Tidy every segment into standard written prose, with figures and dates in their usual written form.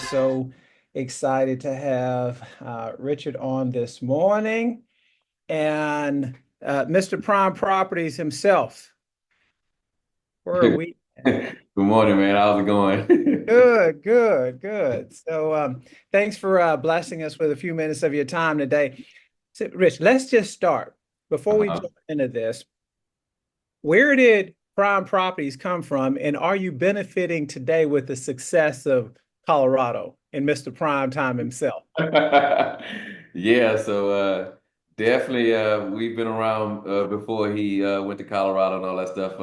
so excited to have Richard on this morning and Mr. Prime Properties himself. Where are we? Good morning, man. How's it going? Good, good, good. So thanks for blessing us with a few minutes of your time today. So, Rich, let's just start. Before we Uh-huh. jump into this, where did Prime Properties come from, and are you benefiting today with the success of Colorado and Mr. Prime Time himself? Yeah, so definitely we've been around before he went to Colorado and all that stuff.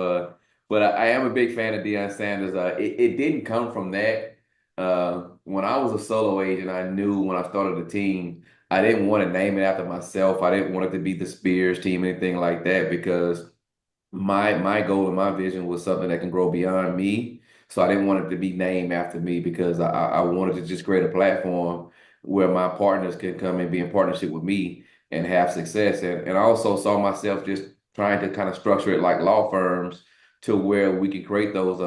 But I am a big fan of Deion Sanders. It didn't come from that. When I was a solo agent, I knew when I started the team, I didn't want to name it after myself. I didn't want it to be the Spears team, anything like that, because my goal and my vision was something that can grow beyond me. So I didn't want it to be named after me because I wanted to just create a platform where my partners can come and be in partnership with me and have success. And I also saw myself just trying to kind of structure it like law firms to where we can create those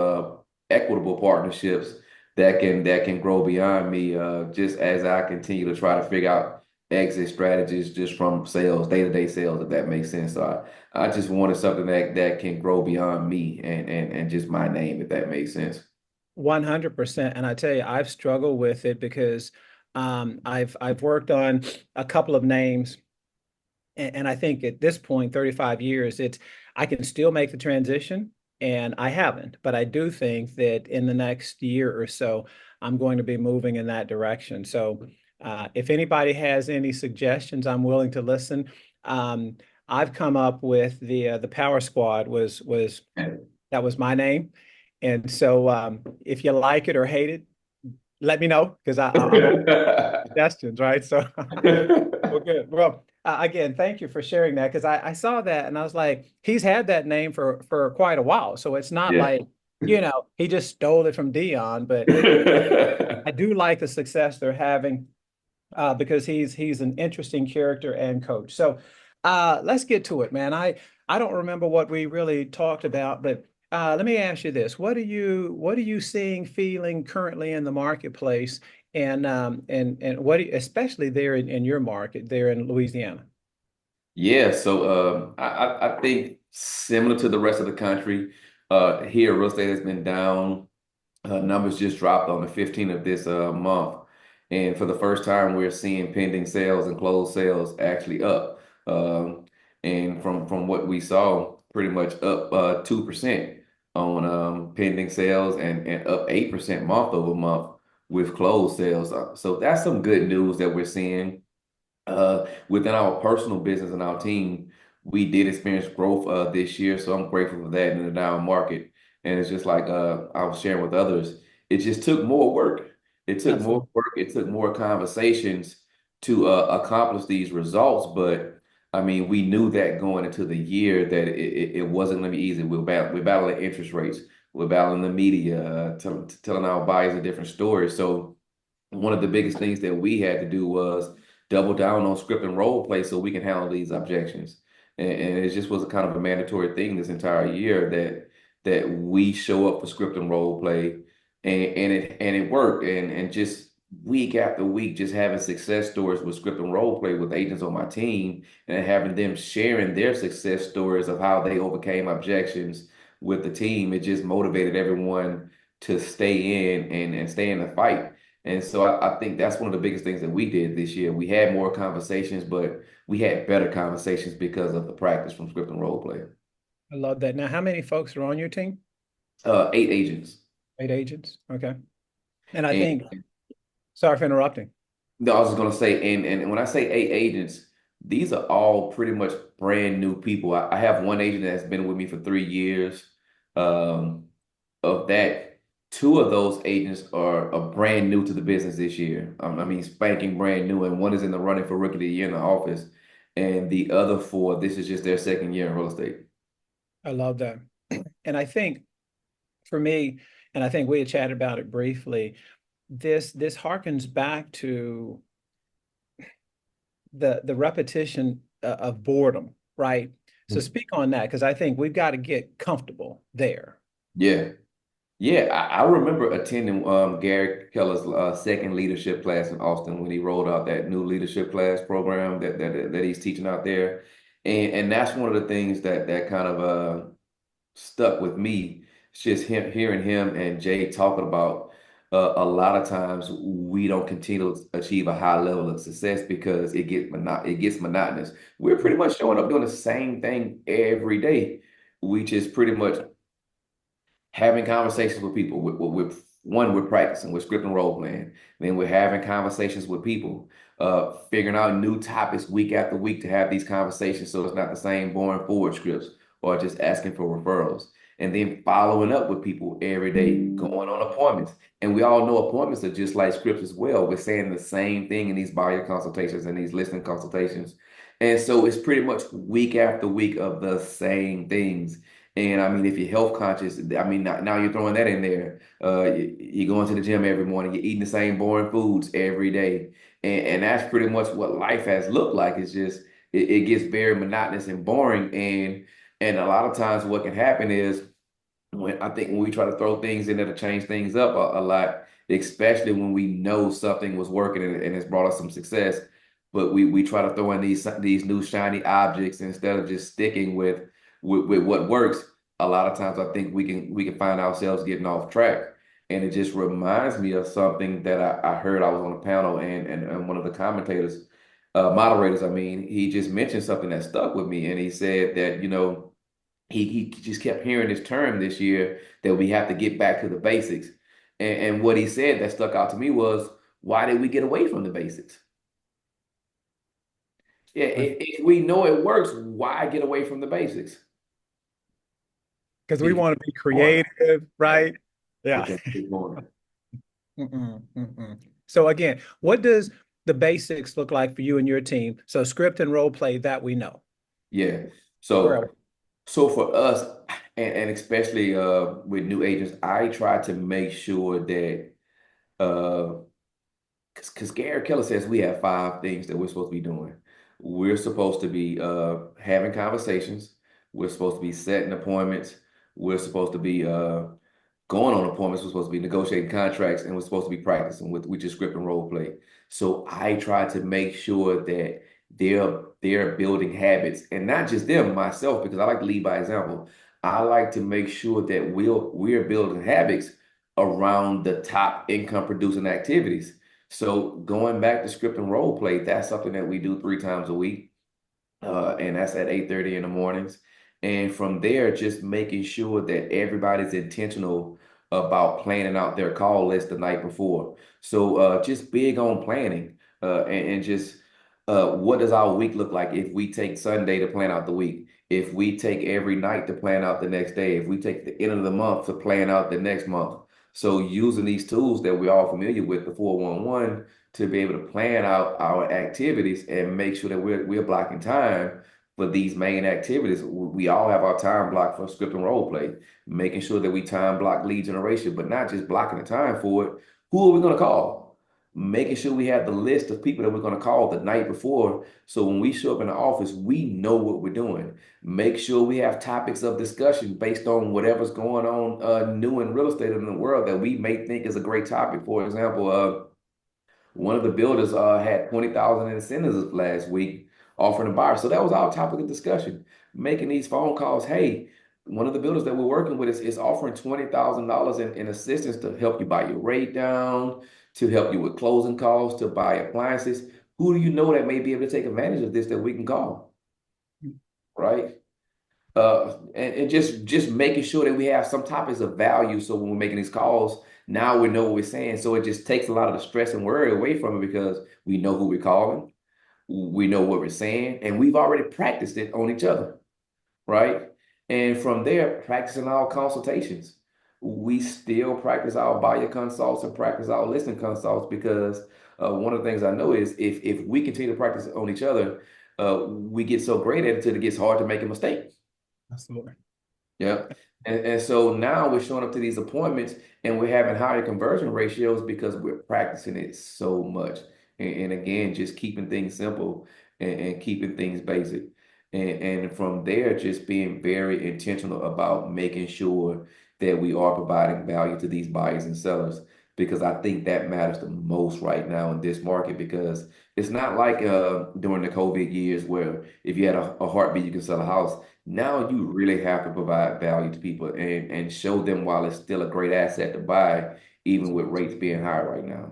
equitable partnerships that can grow beyond me just as I continue to try to figure out exit strategies just from sales, day-to-day sales, if that makes sense. So I just wanted something that can grow beyond me and just my name, if that makes sense. 100%. And I tell you, I've struggled with it because I've worked on a couple of names, and I think at this point, 35 years, it's I can still make the transition, and I haven't. But I do think that in the next year or so, I'm going to be moving in that direction. So if anybody has any suggestions, I'm willing to listen. Um, I've come up with the Power Squad was that was my name. And so if you like it or hate it, let me know because I'm open to suggestions, right? So well, good. Well, again, thank you for sharing that because I saw that and I was like, he's had that name for quite a while. So it's not Yeah. like, he just stole it from Dion, but I do like the success they're having because he's an interesting character and coach. So let's get to it, man. I don't remember what we really talked about, but let me ask you this: what are you seeing, feeling currently in the marketplace, and especially there in your market there in Louisiana? Yeah, so I think similar to the rest of the country, here real estate has been down. Numbers just dropped on the 15th of this month. And for the first time, we're seeing pending sales and closed sales actually up. And from what we saw, pretty much up 2% on pending sales and up 8% month over month with closed sales. So that's some good news that we're seeing. Within our personal business and our team, we did experience growth this year, so I'm grateful for that in the down market. And it's just like I was sharing with others, it just took more work. It took more Absolutely. work. It took more conversations to accomplish these results. But I mean, we knew that going into the year that it wasn't going to be easy. We're battling interest rates. We're battling the media, telling our buyers a different story. So one of the biggest things that we had to do was double down on script and role play so we can handle these objections. And it just was a kind of a mandatory thing this entire year that we show up for script and role play and it worked. And just week after week, just having success stories with script and role play with agents on my team and having them sharing their success stories of how they overcame objections with the team, it just motivated everyone to stay in and stay in the fight. And so I think that's one of the biggest things that we did this year. We had more conversations, but we had better conversations because of the practice from script and role play. I love that. Now, how many folks are on your team? Eight agents. 8 agents. Okay. And I And think, sorry for interrupting. no, I was just gonna say, and when I say eight agents, these are all pretty much brand new people. I have one agent that's been with me for 3 years. Um, of that, two of those agents are brand new to the business this year. I mean, spanking brand new, and one is in the running for rookie of the year in the office, and the other four, this is just their second year in real estate. I love that. And I think for me, and I think we had chatted about it briefly, this harkens back to the repetition of boredom, right? So speak on that because I think we've got to get comfortable there. Yeah. Yeah, I remember attending Gary Keller's second leadership class in Austin when he rolled out that new leadership class program that he's teaching out there, and that's one of the things that kind of stuck with me. It's just hearing him and Jay talking about a lot of times we don't continue to achieve a high level of success because it gets monotonous. We're pretty much showing up doing the same thing every day. We just pretty much having conversations with people. One, we're practicing, we're scripting role playing. Then we're having conversations with people, figuring out new topics week after week to have these conversations so it's not the same boring forward scripts or just asking for referrals. And then following up with people every day, going on appointments. And we all know appointments are just like scripts as well. We're saying the same thing in these buyer consultations and these listening consultations. And so it's pretty much week after week of the same things. And I mean, if you're health conscious, I mean, now you're throwing that in there. You're going to the gym every morning. You're eating the same boring foods every day, and that's pretty much what life has looked like. It's just it gets very monotonous and boring, and a lot of times what can happen is when we try to throw things in there to change things up a lot, especially when we know something was working and it's brought us some success, but we try to throw in these new shiny objects instead of just sticking with what works. A lot of times I think we can find ourselves getting off track. And it just reminds me of something that I heard. I was on a panel and one of the commentators, moderators, I mean, he just mentioned something that stuck with me. And he said that, he just kept hearing this term this year that we have to get back to the basics. And what he said that stuck out to me was, why did we get away from the basics? Yeah, if we know it works, why get away from the basics? Because we Because want to be one, creative, yeah, right? Yeah. because it's one. Mm-mm, mm-mm. So again, what does the basics look like for you and your team? So script and role play that we know. Yeah. Where are we? So for us, and especially with new agents, I try to make sure that uh because Gary Keller says we have five things that we're supposed to be doing. We're supposed to be having conversations. We're supposed to be setting appointments. We're supposed to be going on appointments. We're supposed to be negotiating contracts, and we're supposed to be practicing with your script and role play. So I try to make sure that they're building habits, and not just them, myself, because I like to lead by example. I like to make sure that we're building habits around the top income producing activities. So going back to script and role play, that's something that we do 3 times a week, and that's at 8:30 in the mornings. And from there, just making sure that everybody's intentional about planning out their call list the night before. So just big on planning, and just what does our week look like if we take Sunday to plan out the week? If we take every night to plan out the next day, if we take the end of the month to plan out the next month. So using these tools that we're all familiar with, the 411, to be able to plan out our activities and make sure that we're blocking time for these main activities. We all have our time block for script and role play, making sure that we time block lead generation, but not just blocking the time for it. Who are we going to call? Making sure we have the list of people that we're going to call the night before. So when we show up in the office, we know what we're doing. Make sure we have topics of discussion based on whatever's going on new in real estate in the world that we may think is a great topic. For example, one of the builders had 20,000 in incentives last week offering to buyer. So that was our topic of discussion, making these phone calls. Hey, one of the builders that we're working with is offering $20,000 in assistance to help you buy your rate down, to help you with closing costs, to buy appliances. Who do you know that may be able to take advantage of this that we can call, right? And just making sure that we have some topics of value. So when we're making these calls, now we know what we're saying. So it just takes a lot of the stress and worry away from it because we know who we're calling, we know what we're saying, and we've already practiced it on each other, right? And from there, practicing our consultations. We still practice our buyer consults and practice our listening consults because one of the things I know is if we continue to practice on each other, we get so great at it till it gets hard to make a mistake. Absolutely. Yeah. And so now we're showing up to these appointments and we're having higher conversion ratios because we're practicing it so much. And again, just keeping things simple and keeping things basic. And from there, just being very intentional about making sure that we are providing value to these buyers and sellers, because I think that matters the most right now in this market, because it's not like during the COVID years where if you had a heartbeat, you can sell a house. Now you really have to provide value to people and show them while it's still a great asset to buy, even with rates being high right now.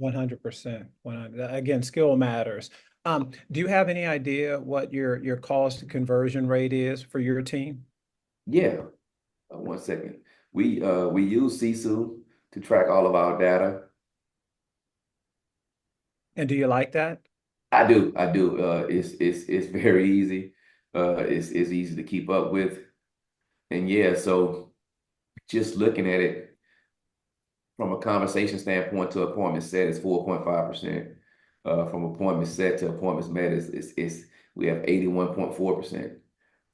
100%. 100. Again, skill matters. Do you have any idea what your cost to conversion rate is for your team? Yeah, 1 second. We use Sisu to track all of our data. And do you like that? I do. It's very easy. It's easy to keep up with, and yeah. So just looking at it from a conversation standpoint to appointment set is 4.5%. From appointment set to appointments met is we have 81.4%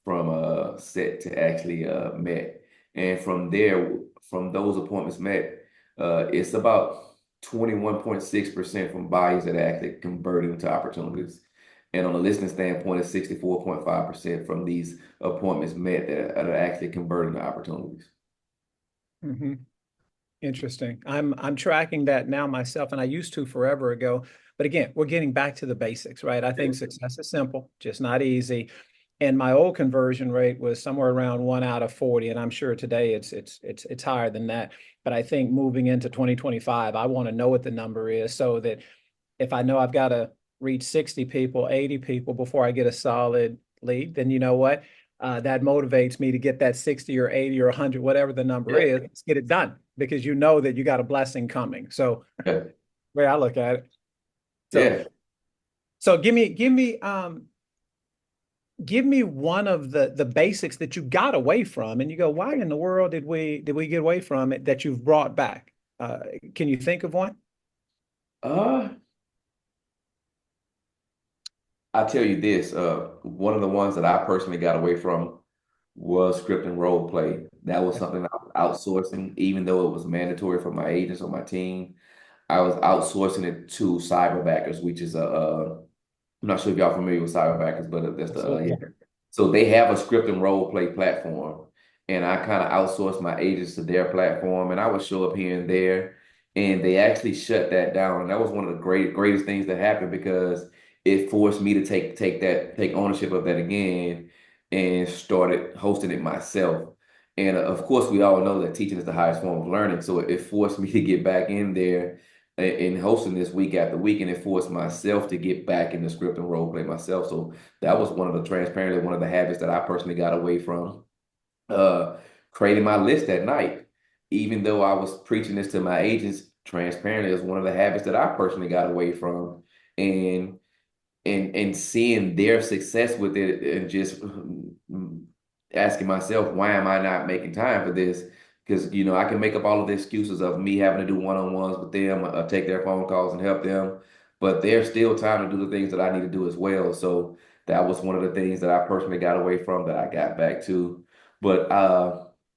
from set to actually met. And from there, from those appointments met, it's about 21.6% from buyers that actually converted into opportunities. And on a listening standpoint, it's 64.5% from these appointments met that are actually converting to opportunities. Hmm. Interesting. I'm tracking that now myself, and I used to forever ago. But again, we're getting back to the basics, right? I think success is simple, just not easy. And my old conversion rate was somewhere around 1 out of 40, and I'm sure today it's higher than that. But I think moving into 2025, I want to know what the number is so that if I know I've got to reach 60 people, 80 people before I get a solid lead, then you know what? That motivates me to get that 60 or 80 or 100, whatever the number Yeah, is, let's get it done because you know that you got a blessing coming. So, yeah, way I look at it. So, yeah. so give me one of the basics that you got away from, and you go, why in the world did we get away from it that you've brought back? Can you think of one? Uh, I tell you this, one of the ones that I personally got away from was script and role play. That was something I was outsourcing, even though it was mandatory for my agents on my team. I was outsourcing it to cyberbackers, which is I'm not sure if y'all familiar with cyberbackers, but that's the yeah. Absolutely. So they have a script and role play platform, and I kind of outsourced my agents to their platform, and I would show up here and there, and they actually shut that down, and that was one of the greatest things that happened because it forced me to take ownership of that again and started hosting it myself. And of course, we all know that teaching is the highest form of learning, so it forced me to get back in there and hosting this week after week, and it forced myself to get back in the script and role play myself. So that was one of the transparently one of the habits that I personally got away from. Uh, Creating my list at night, even though I was preaching this to my agents, transparently is one of the habits that I personally got away from, and and seeing their success with it, and just asking myself, why am I not making time for this? Because I can make up all of the excuses of me having to do one-on-ones with them, take their phone calls and help them, but there's still time to do the things that I need to do as well. So that was one of the things that I personally got away from that I got back to. But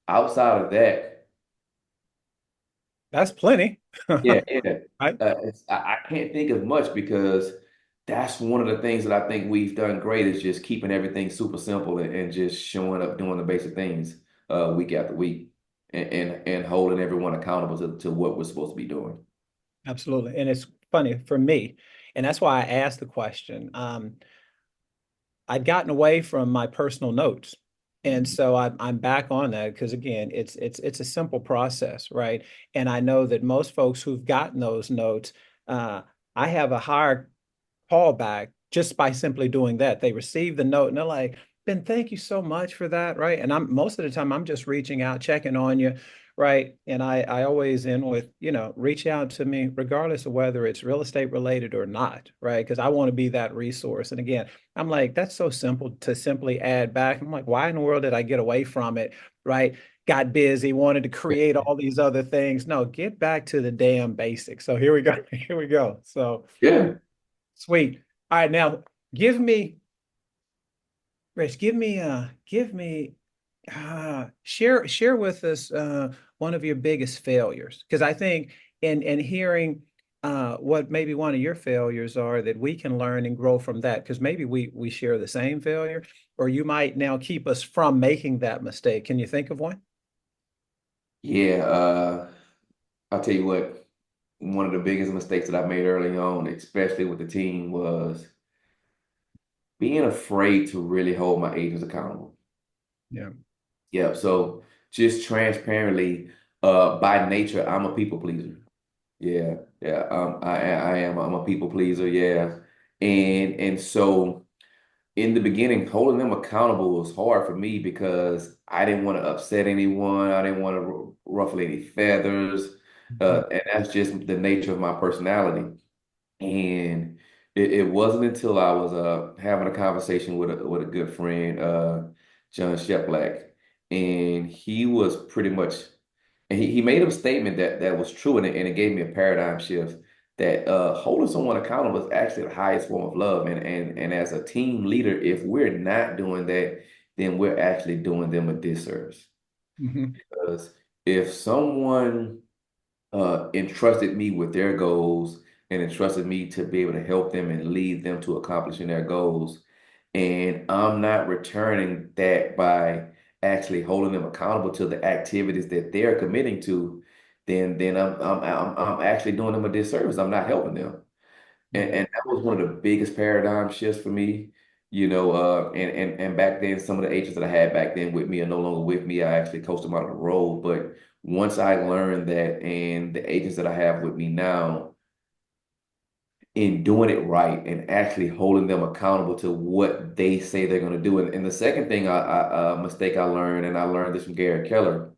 outside of that, That's plenty. yeah, yeah. Right? I can't think of much because that's one of the things that I think we've done great is just keeping everything super simple and just showing up doing the basic things week after week, and holding everyone accountable to what we're supposed to be doing. Absolutely. And it's funny for me. And that's why I asked the question. I'd gotten away from my personal notes. And Mhm. so I'm back on that because again, it's a simple process, right? And I know that most folks who've gotten those notes, uh, I have a higher callback just by simply doing that. They receive the note and they're like, Ben, thank you so much for that, right? And I'm most of the time I'm just reaching out, checking on you, right? And I always end with, reach out to me regardless of whether it's real estate related or not, right? Because I want to be that resource. And again, I'm like, that's so simple to simply add back. I'm like, why in the world did I get away from it, right? Got busy, wanted to create all these other things. No, get back to the damn basics. So here we go. Here we go. So Yeah. sweet. All right, now give me, Rich, share with us one of your biggest failures. Because I think in hearing what maybe one of your failures are that we can learn and grow from that. Because maybe we share the same failure, or you might now keep us from making that mistake. Can you think of one? Yeah, I'll tell you what, one of the biggest mistakes that I made early on, especially with the team, was being afraid to really hold my agents accountable. Yeah. Yeah, so just transparently, by nature, I'm a people pleaser. Yeah, yeah, I am. I'm a people pleaser. Yeah, and so in the beginning, holding them accountable was hard for me because I didn't want to upset anyone. I didn't want to ruffle any feathers, Mhm. and that's just the nature of my personality. And it wasn't until I was having a conversation with a good friend, John Sheplack, and he was pretty much, and he made a statement that was true, and it gave me a paradigm shift that holding someone accountable is actually the highest form of love, and as a team leader, if we're not doing that, then we're actually doing them a disservice. Mhm. Because if someone entrusted me with their goals and entrusted me to be able to help them and lead them to accomplishing their goals. And I'm not returning that by actually holding them accountable to the activities that they're committing to, then I'm actually doing them a disservice. I'm not helping them. Yeah. And that was one of the biggest paradigm shifts for me. And back then, some of the agents that I had back then with me are no longer with me. I actually coached them out of the role. But once I learned that, and the agents that I have with me now, in doing it right and actually holding them accountable to what they say they're going to do. And the second thing, mistake I learned, and I learned this from Gary Keller,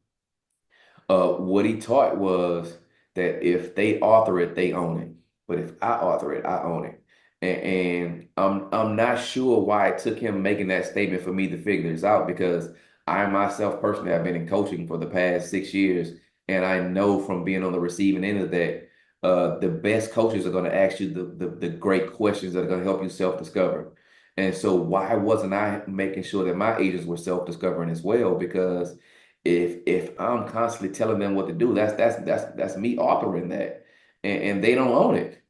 what he taught was that if they author it, they own it. But if I author it, I own it. And I'm not sure why it took him making that statement for me to figure this out because I myself personally have been in coaching for the past 6 years, and I know from being on the receiving end of that, the best coaches are going to ask you the great questions that are going to help you self-discover. And so why wasn't I making sure that my agents were self-discovering as well? Because if I'm constantly telling them what to do, that's me authoring that, and they don't own it.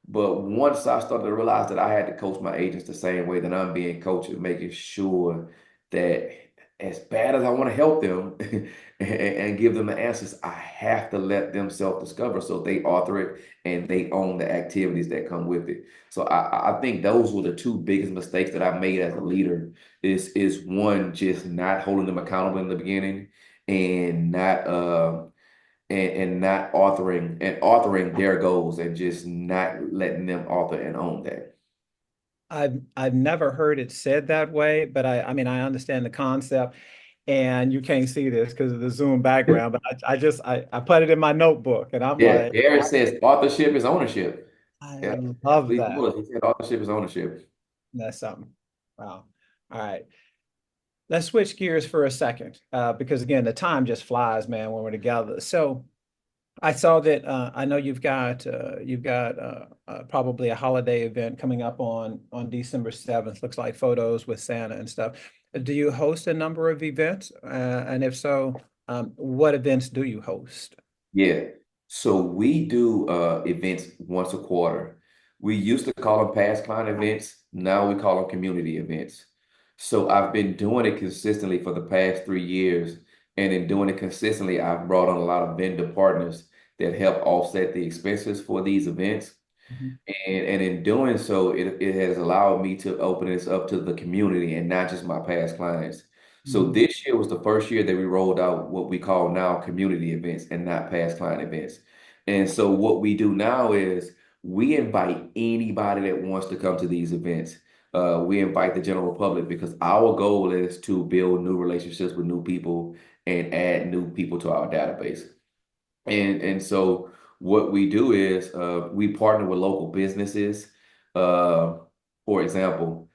But once I started to realize that I had to coach my agents the same way that I'm being coached, and making sure that as bad as I want to help them and give them the answers, I have to let them self-discover so they author it and they own the activities that come with it. So I think those were the two biggest mistakes that I made as a leader is one, just not holding them accountable in the beginning and not authoring their goals and just not letting them author and own that. I've never heard it said that way, but I mean I understand the concept, and you can't see this because of the Zoom background, but I put it in my notebook, and I'm Yeah, like, Gary says authorship is ownership. I Yeah, that's love what he that. told us. He said authorship is ownership. That's something. Wow. All right. Let's switch gears for a second, because again, the time just flies, man, when we're together. So I saw that I know you've got probably a holiday event coming up on December 7th. Looks like photos with Santa and stuff. Do you host a number of events? And if so, what events do you host? Yeah. So we do events once a quarter. We used to call them past client events. Now we call them community events. So I've been doing it consistently for the past 3 years. And in doing it consistently, I've brought on a lot of vendor partners that help offset the expenses for these events. Mhm. And in doing so, it has allowed me to open this up to the community and not just my past clients. So Mhm. this year was the first year that we rolled out what we call now community events and not past client events. And so what we do now is we invite anybody that wants to come to these events. We invite the general public because our goal is to build new relationships with new people and add new people to our database. And so what we do is we partner with local businesses. Uh, for example,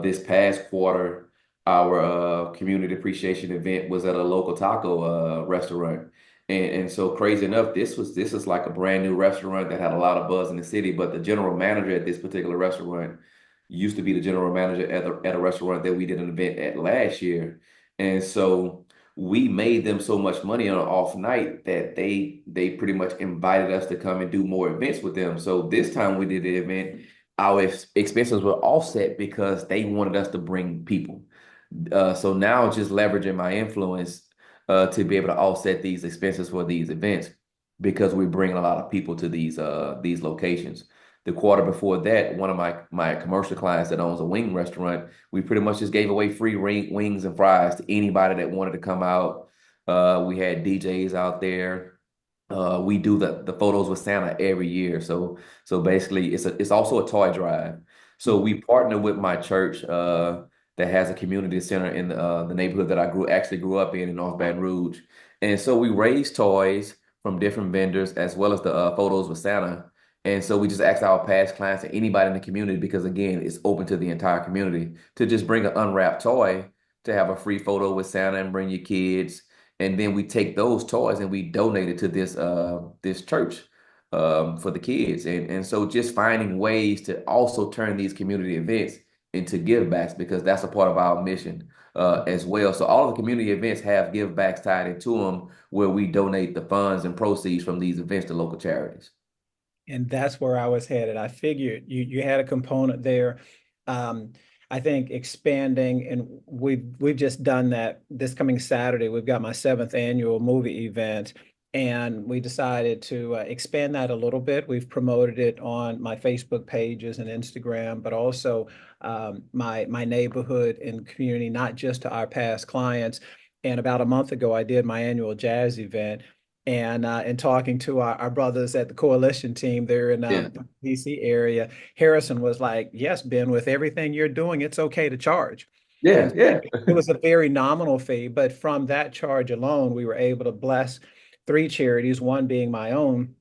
this past quarter, our community appreciation event was at a local taco restaurant. And so crazy enough, this is like a brand new restaurant that had a lot of buzz in the city, but the general manager at this particular restaurant used to be the general manager at a restaurant that we did an event at last year. And so we made them so much money on an off night that they pretty much invited us to come and do more events with them. So this time we did the event, our expenses were offset because they wanted us to bring people. So now just leveraging my influence, to be able to offset these expenses for these events because we're bringing a lot of people to these locations. The quarter before that, one of my commercial clients that owns a wing restaurant, we pretty much just gave away free wings and fries to anybody that wanted to come out. We had DJs out there. We do the photos with Santa every year. So basically it's also a toy drive. So we partner with my church that has a community center in the neighborhood that I grew up in North Baton Rouge. And so we raise toys from different vendors as well as the photos with Santa. And so we just ask our past clients and anybody in the community, because again, it's open to the entire community, to just bring an unwrapped toy to have a free photo with Santa and bring your kids. And then we take those toys and we donate it to this church for the kids. And so just finding ways to also turn these community events into give backs, because that's a part of our mission as well. So all of the community events have give backs tied into them, where we donate the funds and proceeds from these events to local charities. And that's where I was headed. I figured you had a component there. Um, I think expanding, and we've just done that this coming Saturday. We've got my seventh annual movie event, and we decided to expand that a little bit. We've promoted it on my Facebook pages and Instagram, but also my neighborhood and community, not just to our past clients. And about a month ago, I did my annual jazz event, and talking to our brothers at the coalition team there in Yeah, DC area, Harrison was like, "Yes, Ben, with everything you're doing, it's okay to charge." yeah, And yeah, it was a very nominal fee, but from that charge alone, we were able to bless three charities, one being my own.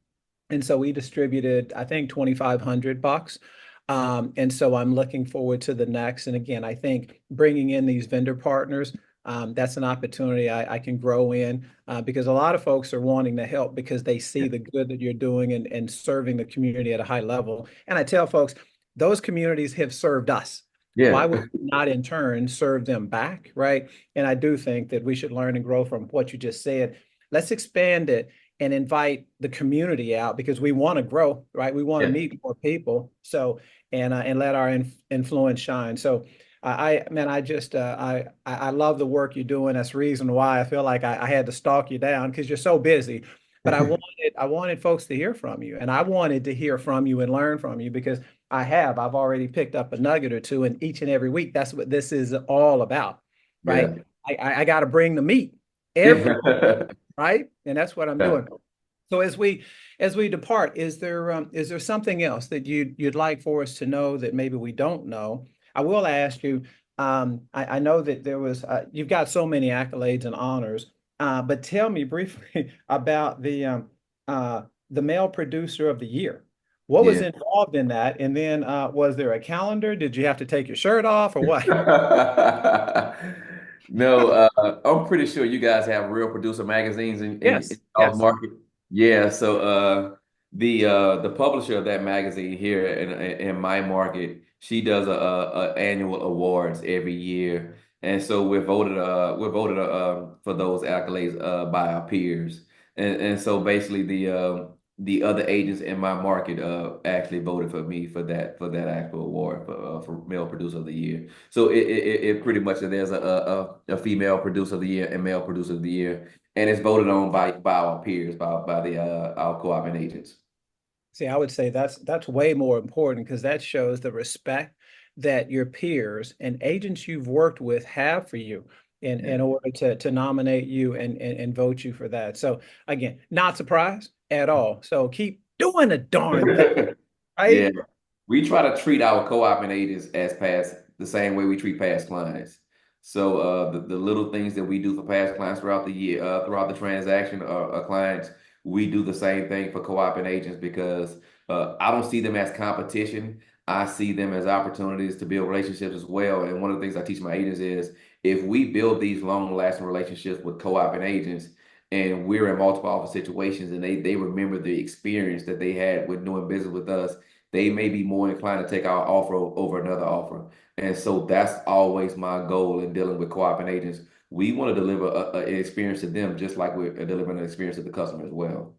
And so we distributed, I think, 2,500 bucks. And so I'm looking forward to the next. And again, I think bringing in these vendor partners, that's an opportunity I can grow in because a lot of folks are wanting to help because they see the good that you're doing and serving the community at a high level. And I tell folks, those communities have served us. Why yeah, would we not in turn serve them back, right? And I do think that we should learn and grow from what you just said. Let's expand it and invite the community out because we want to grow, right? We want to yeah, meet more people. So and let our influence shine. So man, I love the work you're doing. That's the reason why I feel like I had to stalk you down because you're so busy. But I wanted folks to hear from you, and I wanted to hear from you and learn from you because I've already picked up a nugget or two, and each and every week that's what this is all about, yeah, right? I got to bring the meat every yeah. right? And that's what I'm doing. So as we depart, is there something else that you'd like for us to know that maybe we don't know? I will ask you. I know that there was you've got so many accolades and honors, but tell me briefly about the male producer of the year. What was Yeah. involved in that? And then was there a calendar? Did you have to take your shirt off or what? No, I'm pretty sure you guys have real producer magazines in Yes, y'all's yes. market. Yeah, so the publisher of that magazine here in my market, she does a annual awards every year, and so we're voted for those accolades by our peers, and so basically the other agents in my market actually voted for me for that actual award for male producer of the year. So it pretty much there's a female producer of the year and male producer of the year, and it's voted on by our peers, by the our co-oping agents. See, I would say that's way more important because that shows the respect that your peers and agents you've worked with have for you in Yeah. order to nominate you and vote you for that. So again, not surprised at all. So keep doing the darn thing, Yeah, right? we try to treat our co-oping agents as past the same way we treat past clients. So the little things that we do for past clients throughout the year, throughout the transaction, clients, we do the same thing for co-oping agents because I don't see them as competition. I see them as opportunities to build relationships as well. And one of the things I teach my agents is if we build these long-lasting relationships with co-oping agents, and we're in multiple office situations, and they remember the experience that they had with doing business with us, they may be more inclined to take our offer over another offer. And so that's always my goal in dealing with co-oping agents. We want to deliver an experience to them just like we're delivering an experience to the customer as well.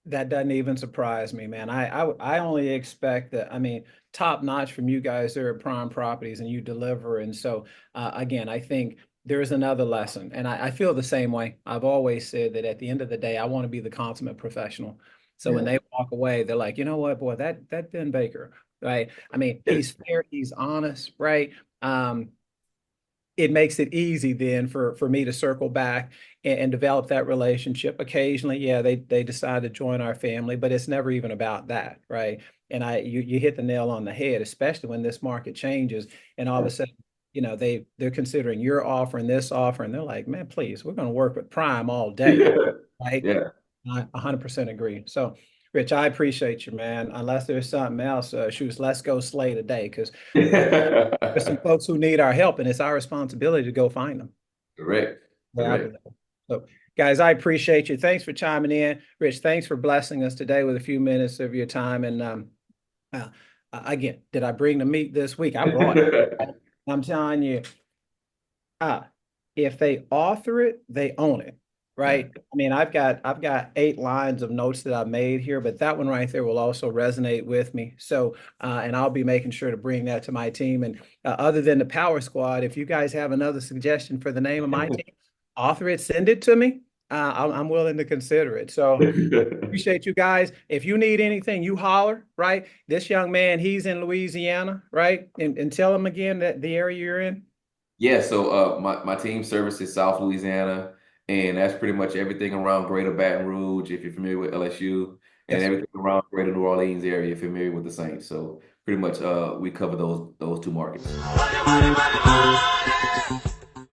That doesn't even surprise me, man. I only expect that. I mean, top notch from you guys there at Prime Properties, and you deliver. And so again, I think there's another lesson. And I feel the same way. I've always said that at the end of the day, I want to be the consummate professional. So when Yeah. they walk away, they're like, you know what, boy, that Ben Baker, right? I mean, he's fair, he's honest, right? Um, it makes it easy then for me to circle back and develop that relationship. Occasionally, yeah, they decide to join our family, but it's never even about that, right? And you hit the nail on the head, especially when this market changes and all of a sudden, they're considering your offer and this offer, and they're like, man, please, we're going to work with Prime all day, right? Yeah. I 100% agree. So, Rich, I appreciate you, man. Unless there's something else, shoot, let's go slay today because there's some folks who need our help, and it's our responsibility to go find them. Correct. Yeah, I Correct. believe. So, guys, I appreciate you. Thanks for chiming in. Rich, thanks for blessing us today with a few minutes of your time. And uh, again, did I bring the meat this week? I brought it. I'm telling you, ah, if they author it, they own it, Yeah. right? I mean, I've got 8 lines of notes that I've made here, but that one right there will also resonate with me. So, and I'll be making sure to bring that to my team. And other than the Power Squad, if you guys have another suggestion for the name of my team, author it, send it to me. I'm willing to consider it. So appreciate you guys. If you need anything, you holler, right? This young man, he's in Louisiana, right? And tell him again that the area you're in. Yeah, so my team services South Louisiana, and that's pretty much everything around Greater Baton Rouge, if you're familiar with LSU, and Yes, sir. everything around Greater New Orleans area, if you're familiar with the Saints. So pretty much we cover those two markets.